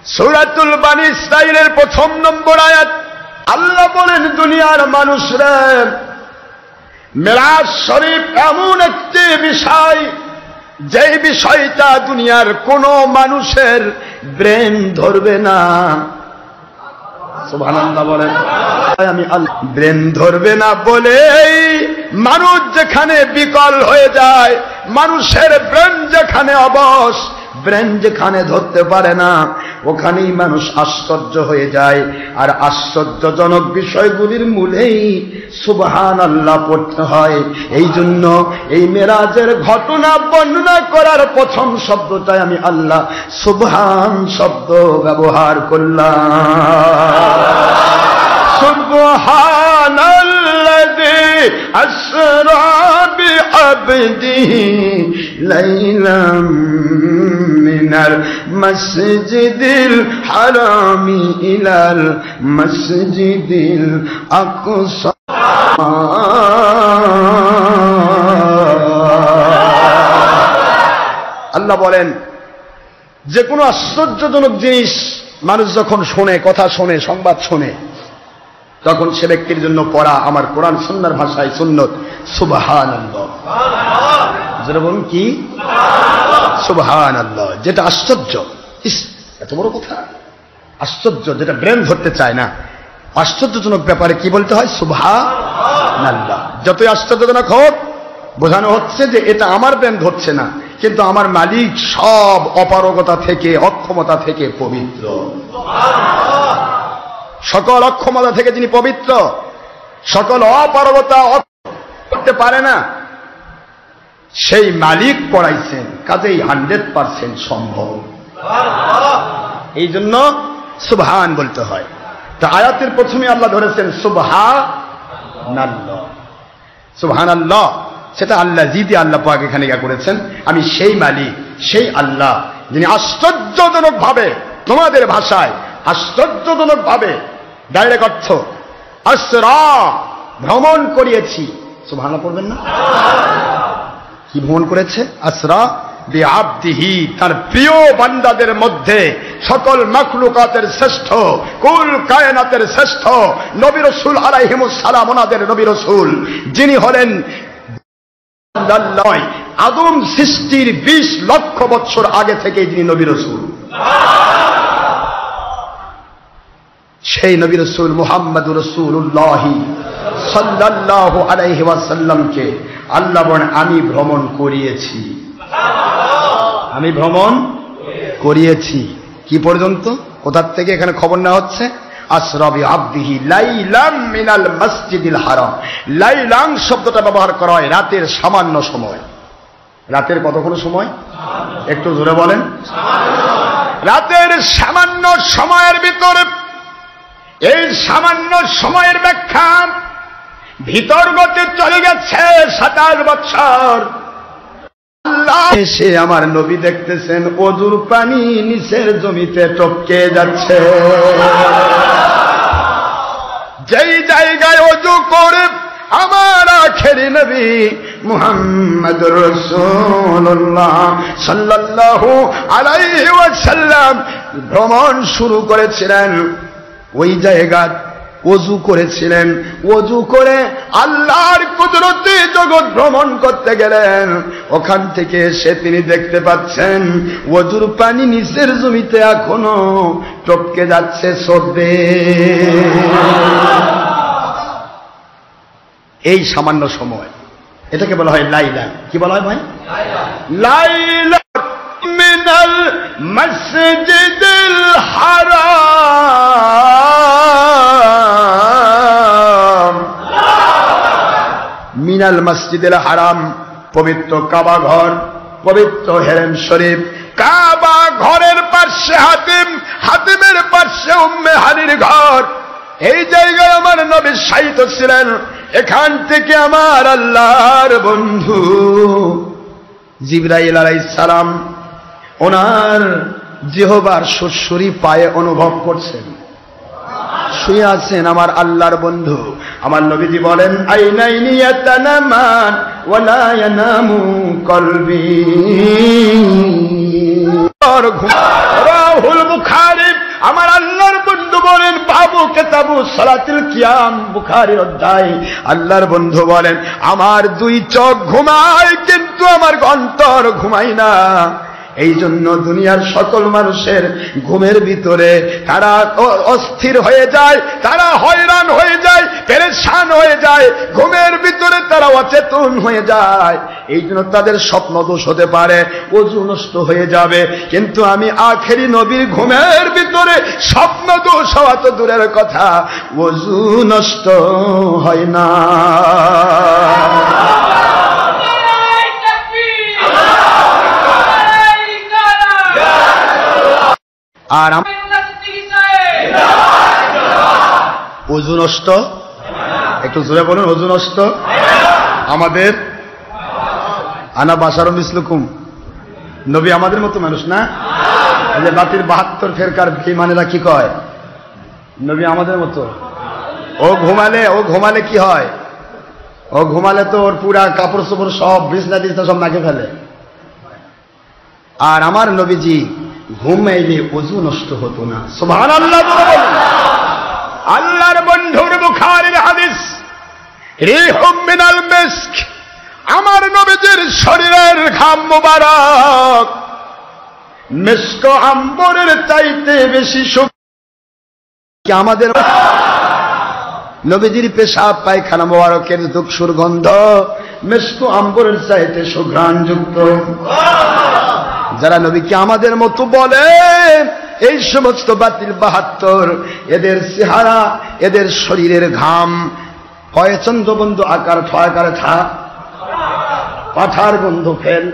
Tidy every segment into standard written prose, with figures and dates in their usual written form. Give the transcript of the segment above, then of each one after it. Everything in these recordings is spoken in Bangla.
সূরাতুল বনী ইসরাঈলের 1 নম্বর আয়াত আল্লাহ বলেন, দুনিয়ার মানুষরা, মিরাজ শরীফ এমন একটি বিষয়, যেই বিষয়টা দুনিয়ার কোন মানুষের ব্রেন ধরবে না। সুবহানাল্লাহ বলেন। আমি ব্রেন ধরবে না বলেই মানুষ যেখানে বিকল হয়ে যায়, মানুষের ব্রেন যেখানে অবশ, ব্রেন যেখানে ধরতে পারে না, ওখানেই মানুষ আশ্চর্য হয়ে যায়। আর আশ্চর্যজনক বিষয়গুলির মূলেই সুবহানাল্লাহ পড়তে হয়। এই জন্য এই মেরাজের ঘটনা বর্ণনা করার প্রথম শব্দটাই আমি আল্লাহ সুবহান শব্দ ব্যবহার করলাম। সুবহানাল্লাযী আসরা বিআবদিহি লাইলাম মিনাল মাসজিদিল হারামি ইলাল মাসজিদিল আকসা। আল্লাহ বলেন, যে কোনো আশ্চর্যজনক জিনিস মানুষ যখন শোনে, কথা শোনে, সংবাদ শোনে, তখন সে ব্যক্তির জন্য পড়া আমার কোরআন সুন্নাহর ভাষায় সুন্নত সুবহানাল্লাহ। যারা বলুন কি সুবহানাল্লাহ, যেটা আশ্চর্য। এত বড় কথা, আশ্চর্য, যেটা ব্রেন ধরতে চায় না, আশ্চর্যজনক ব্যাপারে কি বলতে হয়? সুবহানাল্লাহ। যতই আশ্চর্যজনক হোক, বোঝানো হচ্ছে যে এটা আমার ব্রেন ধরছে না, কিন্তু আমার মালিক সব অপারগতা থেকে, অক্ষমতা থেকে পবিত্র। সকল অক্ষমতা থেকে যিনি পবিত্র, সকল অপারগতা করতে পারে না, সেই মালিক পড়াইছেন, কাজেই 100% সম্ভব। এই জন্য সুবহান বলতে হয়। তা আয়াতের প্রথমে আল্লাহ ধরেছেন সুবহানাল্লাহ। সুবহানাল্লাহ সেটা আল্লাহ জিদি আল্লাহ পাক এখানে ইয়া করেছেন, আমি সেই মালিক, সেই আল্লাহ যিনি আশ্চর্যজনক ভাবে, তোমাদের ভাষায় আশ্চর্যজনক ভাবে, ডাইরেক্ট অর্থ আসরা, ভ্রমণ করিয়েছি। সুবহানাল্লাহ পড়বেন না? কি ভ্রমণ করেছে? আসরা বিআবদিহি, তার প্রিয় বান্দাদের মধ্যে সকল মাখলুকাতের শ্রেষ্ঠ, কুল কায়নাতের শ্রেষ্ঠ নবী রাসূল আলাইহিমুস সালাম, ওনাদের নবী রাসূল, যিনি হলেন আদম সৃষ্টির 20 লক্ষ বছর আগে থেকে যিনি নবী রাসূল, সেই নবী রাসূল মুহাম্মদুর রাসূলুল্লাহ সাল্লাল্লাহু আলাইহি ওয়াসাল্লামকে আল্লাহ বলেন, আমি ভ্রমণ করিয়েছি। আমি ভ্রমণ করিয়েছি কি পর্যন্ত? কোথার থেকে এখানে খবর নেওয়া হচ্ছে? আসরা বিআবদিহি লাইলাম মিনাল মসজিদিল হারাম। লাইলাম শব্দটা ব্যবহার করা হয় রাতের সামান্য সময়। রাতের কতক্ষণ সময়? একটু জোরে বলেন। রাতের সামান্য সময়ের ভিতরে, এই সামান্য সময়ের ব্যাখ্যা ভিতর গতে চলে গেছে 27 বছর। আল্লাহ এসে আমার নবী দেখতেছেন ওযুর পানি নিচের জমিতে টপকে যাচ্ছে। যেই জায়গায় ওযু করে আমার আখেরি নবী মুহাম্মদুর রাসূলুল্লাহ সাল্লাল্লাহু আলাইহি ওয়াসাল্লাম ভ্রমণ শুরু করেছিলেন, ওই জায়গায় ওযু করেছিলেন। ওযু করে আল্লাহর কুদরতে জগৎ ভ্রমণ করতে গেলেন। ওখান থেকে এসে তিনি দেখতে পাচ্ছেন ওযুর পানি নিচের জমিতে এখনো টপকে যাচ্ছে সবে। এই সামান্য সময়, এটাকে বলা হয় লাইলা। কি বলা হয় ভাই? লাইলা মিনাল মসজিদিল হারাম, মিনাল মসজিদিল হারাম, পবিত্র কাবা ঘর, পবিত্র হেরেম শরীফ। কাবা ঘরের পাশে হাতিম, হাতিমের পাশে উম্মে হানির ঘর। এই জায়গায় আমার নবী শায়িত ছিলেন। এখান থেকে আমার আল্লাহর বন্ধু জিবরাইল আলাইহিস সালাম ওনার জিহ্বার সুরসুরি পায়ে অনুভব করছেন। শুয়ে আছেন আমার আল্লাহর বন্ধু। আমার নবীজি বলেন, আইনাইনি ইয়াতানামান ওয়ালা ইয়ানামু কলবি। রাহুল বুখারী আমার আল্লাহর বন্ধু বলেন, বাবু কিতাবু সালাতুল কিয়াম, বুখারীর অধ্যায়, আল্লাহর বন্ধু বলেন আমার দুই চোখ ঘুমায় কিন্তু আমার অন্তর ঘুমায় না। এই জন্য দুনিয়ার সকল মানুষের ঘুমের ভিতরে তারা অস্থির হয়ে যায়, তারা হয়রান হয়ে যায়, পেরেশান হয়ে যায়, ঘুমের ভিতরে তারা অচেতন হয়ে যায়। এই জন্য তাদের স্বপ্ন দোষ হতে পারে, ওযু নষ্ট হয়ে যাবে। কিন্তু আমি আখেরি নবীর ঘুমের ভিতরে স্বপ্ন দোষ হওয়া তো দূরের কথা, ওযু নষ্ট হয় না। আর ওযু নষ্ট, একটু জোরে বলুন, ওযু নষ্ট আমাদের আনা বাশারুম মিসলুকুম, নবী আমাদের মতো মানুষ না? এই যে বাতিল 72 ফেরকার বেঈমানেরা কি কয়, নবী আমাদের মতো। ও ঘুমালে কি হয়? ও ঘুমালে তো ওর পুরা কাপড় চোপড় সব বিছনা টিছনা সব নাকে ফেলে। আর আমার নবীজি ঘুমাইলে ওযু নষ্ট হতো না। সুবহানাল্লাহ বলুন। আল্লাহর বন্ধুর বুখারীর হাদিস, রিহুম মিনাল মিস্ক, আমার নবীজির শরীরের ঘাম মুবারক মিস্ক আম্বরের চাইতে বেশি কি আমাদের নবীজির পেশাব পায়খানা মুবারকের সুগন্ধ মিস্ক আম্বরের চাইতে সুঘ্রাণযুক্ত। যারা নবীকে আমাদের মতো বলে, এই সমস্ত বাতিল 72 এদের চেহারা, এদের শরীরের ঘাম হয় চন্দ্রবন্ধু আকার, ঠয়াকারে ছা, পাঠার গন্ধ ফেল।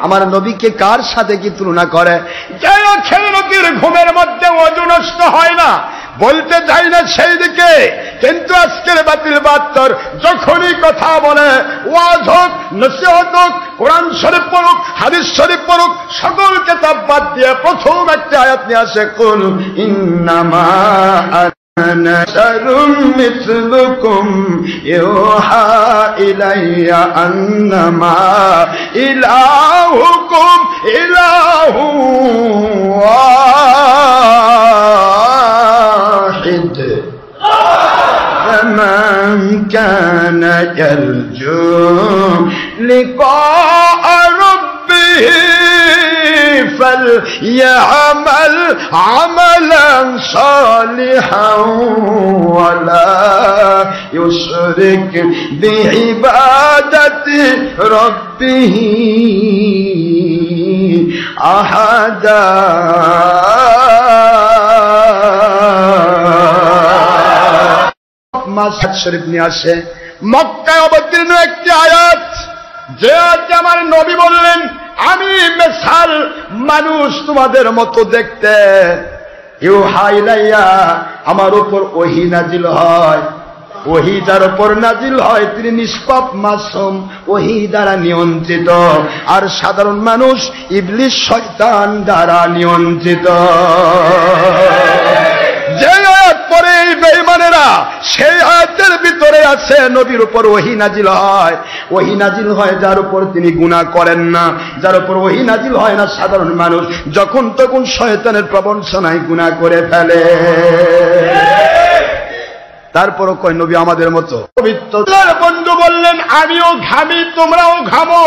আমার নবীকে কার সাথে কি তুলনা করে? নবীর ঘুমের মধ্যে ওযু নষ্ট হয় না, বলতে চাই না সেই দিকে, কিন্তু আজকের বাতিল 72 যখনই কথা বলে, ওয়াজ হোক, নসিহত হোক, কোরআন শরীফ পড়ুক, হাদিস শরীফ পড়ুক, সকল কিতাব বাদ দিয়ে প্রথম একটা আয়াত নিয়ে আসে, কুল ইন্নামা আনা শারুম মিসলুকুম ইউহা ইলাইয়া আন্নামা ইলাহুকুম ইলাহু ওয়াহিদ فمن كان يرجو لقاء ربه فليعمل عملا صالحا ولا يشرك بعبادة ربه أحدا। শরীফ নিয়ে আসে, মক্কায় অবতীর্ণ একটি আয়াত, যে আয়াতে আমার নবী বললেন, আমি মেসাল মানুষ তোমাদের মতো দেখতে, ইউহা ইলাইয়া, আমার উপর ওহী নাজিল হয়। ওহী যার উপর নাজিল হয় তিনি নিষ্পাপ মাসুম, ওহী দ্বারা নিয়ন্ত্রিত। আর সাধারণ মানুষ ইবলিস শয়তান দ্বারা নিয়ন্ত্রিত। যে আয়াত পড়ে এই বেঈমানেরা, সেই আয়াতের ভিতরে আছে নবীর উপর ওহী নাজিল হয়। ওহী নাজিল হয় যার উপর তিনি গুনাহ করেন না, যার উপর ওহী নাজিল হয় না সাধারণ মানুষ যখন তখন শয়তানের প্রবঞ্চনায় গুনাহ করে ফেলে। তারপরও কয় নবী আমাদের মতো পবিত্র। বন্ধু বললেন, আমিও ঘামি, তোমরাও ঘামো,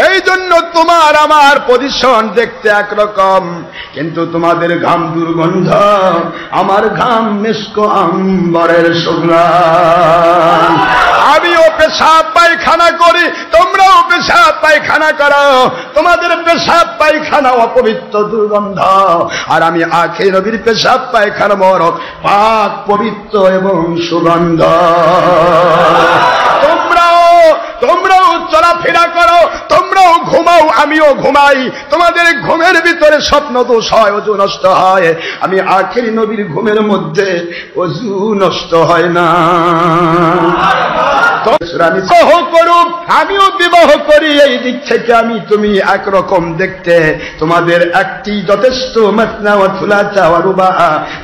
এই জন্য তোমার আমার পজিশন দেখতে একরকম, কিন্তু তোমাদের ঘাম দুর্গন্ধ, আমার ঘাম মিস্ক আম্বরের সুঘ্রাণ। আমিও পেশাব পায়খানা করি, তোমরাও পেশাব পায়খানা করো, তোমাদের পেশাব পায়খানা অপবিত্র দুর্গন্ধ, আর আমি আখেরি নবীর পেশাব পায়খানা মোবারক পাক পবিত্র এবং সুগন্ধ। তোমরাও চলাফেরা করো, তোমরাও ঘুমাও, আমিও ঘুমাই, তোমাদের ঘুমের ভিতরে স্বপ্ন দোষ হয়, ওযু নষ্ট হয়, আমি আখেরি নবীর ঘুমের মধ্যে ওযু নষ্ট হয় না। বিবাহ করুক, আমিও বিবাহ করি, এই দিক থেকে আমি তুমি একরকম দেখতে, তোমাদের একটি যথেষ্ট। মাসনা ওয়া সুলাসা ওয়া রুবা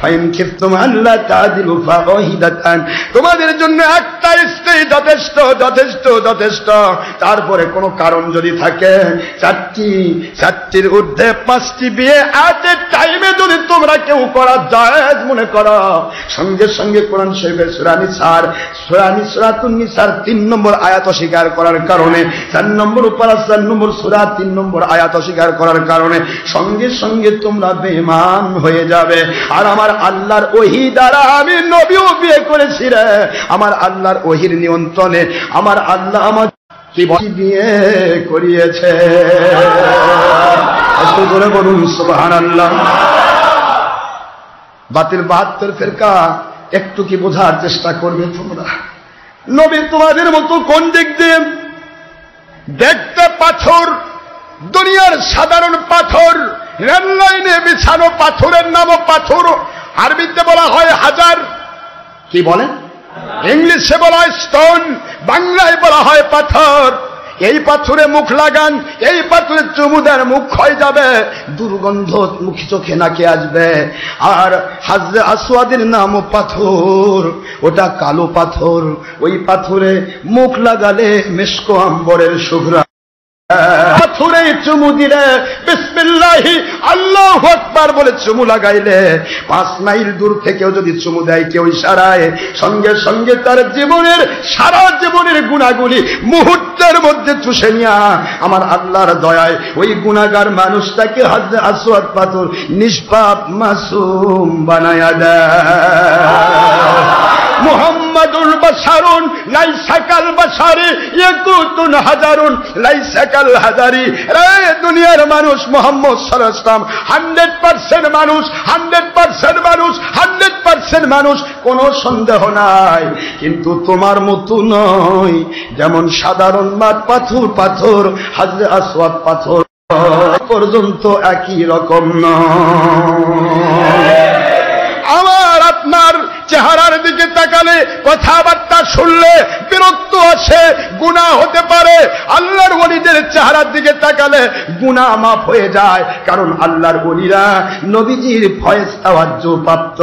ফাইন খিফতুম আল্লা তা'দিলু ফাওয়াহিদাতান, তোমাদের জন্য একটা স্ত্রী যথেষ্ট যথেষ্ট যথেষ্ট। তারপরে কোনো কারণ যদি থাকে চারটির ঊর্ধ্বে 5টি বিয়ে এট এ টাইমে যদি তোমরা কেউ করা জায়েজ মনে করো, সঙ্গে সঙ্গে কোরআন শরীফের সূরা সূরাতুন নিসার 3 নম্বর আয়াত অস্বীকার করার কারণে, 4 নম্বর পারা 4 নম্বর সূরা 3 নম্বর আয়াত অস্বীকার করার কারণে সঙ্গে সঙ্গে তোমরা বেঈমান হয়ে যাবে। আর আমার আল্লাহর ওহী দ্বারা আমি নবীও বিয়ে করেছি রে, আমার আল্লাহর ওহীর নিয়ন্ত্রণে আমার আল্লাহ আমার বিয়ে করিয়েছে। একটু জোরে বলুন সুবহানাল্লাহ। বাতিল 72 ফিরকা একটু কি বোঝার চেষ্টা করবে তোমরা? নবী তোমাদের মতো কোন দিক দিয়ে দেখতে পাথর, দুনিয়ার সাধারণ পাথর, রেল লাইনে বিছানো পাথরের নামও পাথর। আরবিতে বলা হয় হাজার, কি বলেন? ইংলিশে বলা হয় স্টোন, বাংলায় বলা হয় পাথর। এই পাথরে মুখ লাগান, এই পাথরে চুমু দেন, মুখ ক্ষয় যাবে, দুর্গন্ধ মুখ চোখে নাকে আসবে। আর হাজরে আসওয়াদের নামও পাথর, ওটা কালো পাথর। ওই পাথরে মুখ লাগালে মিশক আম্বরের সুঘ্রাণ। পাথরে চুমু দিলে বিসমিল্লাহি আল্লাহু আকবার বলে চুমু লাগাইলে 5 মাইল দূর থেকেও যদি চুমু দেয় কেউ ইশারায়, সঙ্গে সঙ্গে তার জীবনের সারা জীবনের গুনাহগুলি মুহূর্তের মধ্যে চুষে নিয়া আমার আল্লাহর দয়ায় ওই গুনাহগার মানুষটাকে হাজরে আসওয়াদ পাথর নিষ্পাপ মাসুম বানায়া দেয়। মুহাম্মাদুল বাশারুন লাইসা কাল বাশারি ইয়াকুতুন হাজারুন লাইসা কাল হাজারি। রে দুনিয়ার মানুষ মুহাম্মদ সাল্লাল্লাহু আলাইহি ওয়াসাল্লাম 100% মানুষ, 100% মানুষ, 100% মানুষ, কোনো সন্দেহ নাই। কিন্তু তোমার মতো নয়, যেমন সাধারণ মাঠ পাথর হাজরে আসওয়াদ পাথর পর্যন্ত একই রকম নয়। আমার আপনার চেহারার দিকে তাকালে, কথাবার্তা শুনলে বিরক্ত আসে, গুনাহ হতে পারে। আল্লাহর ওলিদের চেহারার দিকে তাকালে গুনাহ মাফ হয়ে যায়, কারণ আল্লাহর ওলিরা নবীজির ফয়েজ তাওয়াজ্জু প্রাপ্ত।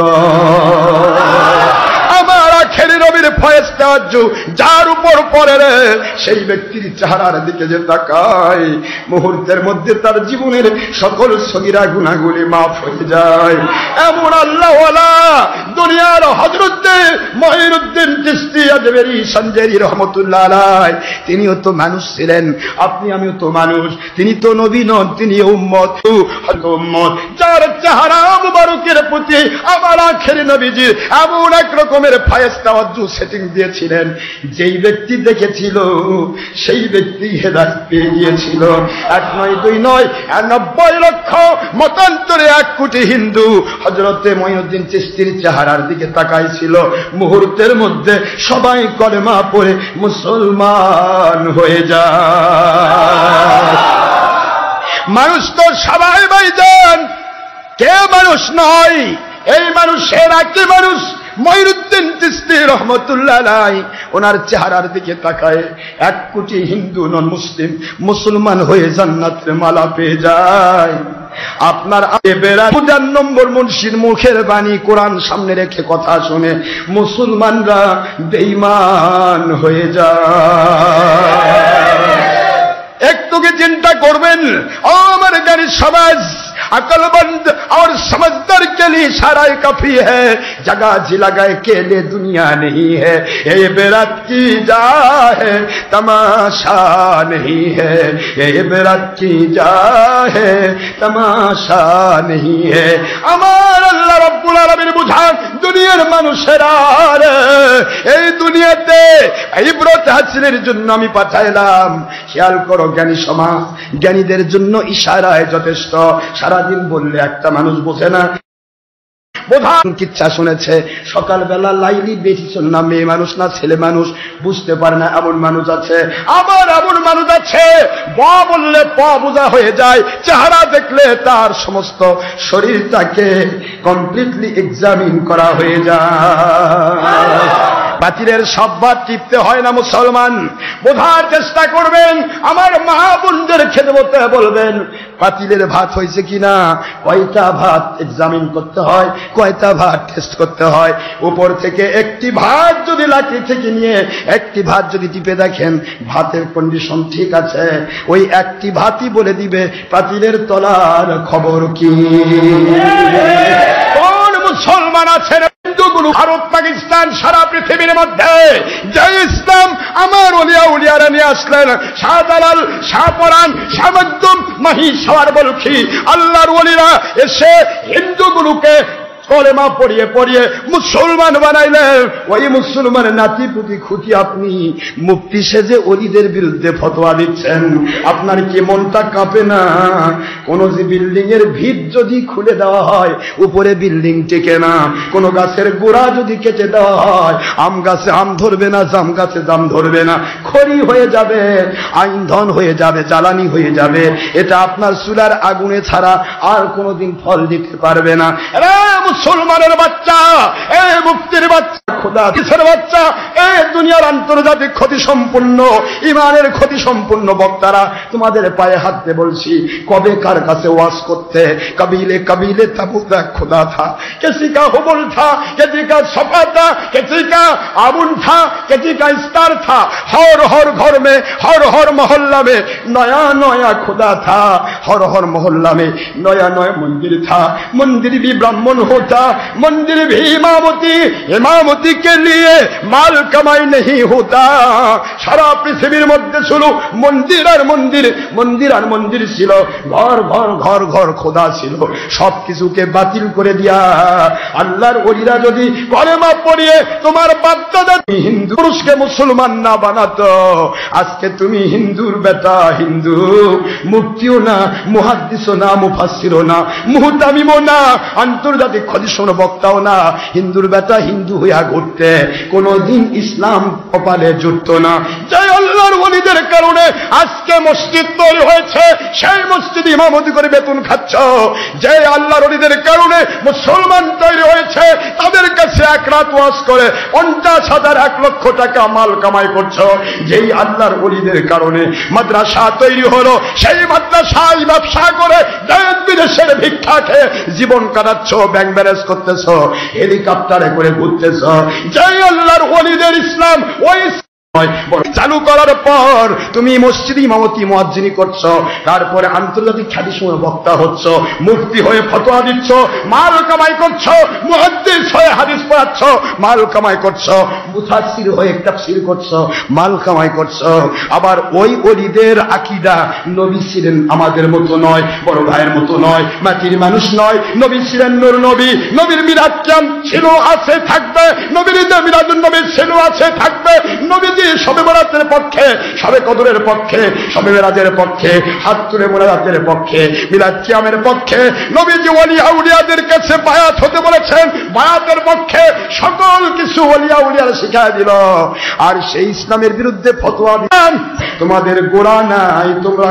আমার আখেরি নবীর ফয়েজ তাওয়াজ্জু যার উপর পড়ে রে, সেই ব্যক্তির চেহারার দিকে যে তাকায় মুহূর্তের মধ্যে তার জীবনের সকল সগীরা গুনাহগুলি মাফ হয়ে যায়। এমন আল্লাহওয়ালা দুনিয়ার হযরত মঈনুদ্দিন চিশতি আজমেরি সঞ্জেরি রহমাতুল্লাহ আলাইহি, তিনিও তো মানুষ ছিলেন, আপনি আমিও তো মানুষ। তিনি তো নবী নন, তিনি উম্মত। যার চেহারা মুবারকের প্রতি আমার আখেরি নবীজির এমন এক রকমের ফয়েজ তাওয়াজ্জু সেটিং দিয়েছিলেন, যেই ব্যক্তি দেখেছিল সেই ব্যক্তি হেদায়েত পেয়ে গিয়েছিল। 1 নয় 2 নয় 90 লক্ষ মতান্তরে 1 কোটি হিন্দু হযরতে মঈনুদ্দিন চিশতির চেহারার দিকে তাকাইছিল। মুহূর্তের মধ্যে সবাই কলেমা পড়ে মুসলমান হয়ে যায়। মানুষ তো সবাই ভাইজান, কে মানুষ নয়? এই মানুষের একটি মানুষ মঈনুদ্দিন চিশতি রহমাতুল্লাহ আলাইহি, ওনার চেহারার দিকে তাকায় 1 কোটি হিন্দু নন মুসলিম মুসলমান হয়ে জান্নাতের মালা পেয়ে যায়। আপনার 52 নম্বর মুন্সির মুখের বাণী, কোরআন সামনে রেখে কথা শুনে মুসলমানরা বেঈমান হয়ে যায়। একটু কি চিন্তা করবেন ও আমার জ্ঞানী সমাজ, अकलमंद और समझदार के लिए इशारा काफी है, जगह जी लगाए के लिए दुनिया नहीं है। ये बेरात की जा है तमाशा नहीं है, ये बेरात की जा है तमाशा नहीं है। আমার আল্লাহ রব্বুল আলামিন বুঝান দুনিয়ার মানুষেরা, এই দুনিয়াতে ইবরত হাসিলের জন্য আমি পাঠাইলাম। খেয়াল করো জ্ঞানী সমাজ, জ্ঞানীদের জন্য ইশারায় যথেষ্ট। সারাদিন বললে একটা মানুষ বোঝে না, বোঝান কিচ্ছা শুনেছে, সকালবেলা লাইলি বেশি না মেয়ে মানুষ না ছেলে মানুষ বুঝতে পারে না, এমন মানুষ আছে। আবার এমন মানুষ আছে ব বললে প বোঝা হয়ে যায়, চেহারা দেখলে তার সমস্ত শরীরটাকে কমপ্লিটলি এক্সামিন করা হয়ে যায়। বাতিলের সব ভাত টিপতে হয় না মুসলমান। বোঝার চেষ্টা করবেন, আমার মা বোনদের খেদমতে বলবেন বাতিলের ভাত হয়েছে কিনা, কয়টা ভাত এক্সামিন করতে হয়, কয়টা ভাত টেস্ট করতে হয়। উপর থেকে একটি ভাত যদি লাঠি থেকে নিয়ে একটি ভাত যদি টিপে দেখেন ভাতের কন্ডিশন ঠিক আছে, ওই একটি ভাতই বলে দিবে পাতিলের তলার খবর কি। কোন মুসলমান আছেন হিন্দুগুলো ভারত পাকিস্তান সারা পৃথিবীর মধ্যে যে ইসলাম আমার ওলিয়া উলিয়ারা নিয়ে আসলেন, শাহজালাল, শাহপরান, শাহমকদুম, মহিষওয়ার বলখি আল্লাহর ওলিরা এসে হিন্দুগুলোকে কলেমা পড়িয়ে পড়িয়ে মুসলমান বানাইলেন। ওই মুসলমানের নাতি পুতি খুঁটি আপনি মুফতি সেজে ওলিদের বিরুদ্ধে ফতোয়া দিচ্ছেন, আপনার কি মনটা কাঁপে না? কোন যে বিল্ডিং এর ভিত যদি খুলে দেওয়া হয় উপরে বিল্ডিং টেকে না, কোন গাছের গোড়া যদি কেটে দেওয়া হয় আম গাছে আম ধরবে না, জাম গাছে জাম ধরবে না, খড়ি হয়ে যাবে, ইন্ধন হয়ে যাবে, জ্বালানি হয়ে যাবে, এটা আপনার চুলার আগুনে ছাড়া আর কোনোদিন ফল দিতে পারবে না। মুসলমানের বাচ্চা, এ মুফতির বাচ্চা, খোদা কিসের বাচ্চা, এ দুনিয়ার আন্তর্জাতিক ক্ষতি সম্পূর্ণ ইমানের ক্ষতি সম্পূর্ণ বক্তারা তোমাদের পায়ে হাত দিয়ে বলছি, কবে কার কাছে ওয়াজ করতে? কবিলে কবিলে তাবুকা খোদা থা, किसी का हुबुल था, किसी का सफा था, किसी का आबुन था, किसी का इस्तार था, हर हर घर में हर हर मोहल्ला में नया नया खुदा था, हर हर मोहल्ला में नया नया मंदिर था, मंदिर भी ब्राह्मण होता, मंदिर भी इमामती, इमामती के लिए माल कमाई नहीं होता। सारा पृथ्वीर मध्य ছিল মন্দির আর মন্দির, মন্দির আর মন্দির ছিল, ঘর ঘর ঘর ঘর খোদা ছিল। সব কিছুকে বাতিল করে দিয়া আল্লাহর ওলিরা যদি কলেমা পড়িয়ে তোমার বাপ-দাদা হিন্দু পুরুষকে মুসলমান না বানাতো, আজকে তুমি হিন্দুর বেটা হিন্দু, মুফতিও না, মুহাদ্দিসও না, মুফাসসিরও না, মুহতামিমও না, আন্তর্জাতিক ক্ষতিশোন বক্তাও না, হিন্দুর বেটা হিন্দু হইয়া ঘুরতে কোনদিন ইসলাম কপালে জুটত না। যে আল্লাহর ওলিদের কারণে আজকে মসজিদ তৈরি হয়েছে, সেই মসজিদ ইমামতি করে বেতন খাচ্ছ। যে আল্লাহর ওলিদের কারণে মুসলমান তৈরি হয়েছে, তাদের কাছে এক রাত ওয়াজ করে 50,000 1 লক্ষ টাকা মাল কামাই করছো। যেই আল্লাহর ওলিদের কারণে মাদ্রাসা তৈরি হলো, সেই মাদ্রাসায় ব্যবসা করে দেশ বিদেশের ভিক্ষা খেয়ে জীবন কাটাচ্ছ, ব্যাংক ব্যালেন্স করতেছ, হেলিকপ্টারে করে ঘুরতেছ। যেই আল্লাহর ওলিদের ইসলাম ওই চালু করার পর তুমি মসজিদ ইমামতি মুয়াজ্জিনি করছো, তারপরে আন্তর্জাতিক খ্যাতিসম্পন্ন বক্তা হচ্ছ, মুফতি হয়ে ফতোয়া দিচ্ছ, মাল কামাই করছো, মুহাদ্দিস হয়ে হাদিস পড়াচ্ছ, মাল কামাই করছো, মুফাসসির হয়ে তাফসীর করছো, মাল কামাই করছো। আবার ওই ওলিদের আকীদা নবী ছিলেন আমাদের মতো নয়, বড় ভাইয়ের মতো নয়, মাটির মানুষ নয়। নবী ছিলেন নূর নবী, নবীর মিলাদ কিয়াম ছিল, আছে, থাকবে। নবীর মিলাদুন নবী ছিল, আছে, থাকবে। নবী শবে বরাতের পক্ষে, শবে কদরের পক্ষে, শবে মেরাজের পক্ষে, হাত তুলে মোনাজাতের পক্ষে, মিলাদ কিয়ামের পক্ষে। নবীজি ওলিয়া উলিয়াদের কাছে বায়াত হতে বলেছেন, বায়াতের পক্ষে, সকল কিছু ওলিয়া উলিয়ারা শিখায় দিল। আর সেই ইসলামের বিরুদ্ধে ফতোয়া দিলেন, তোমাদের গোড়া নাই, তোমরা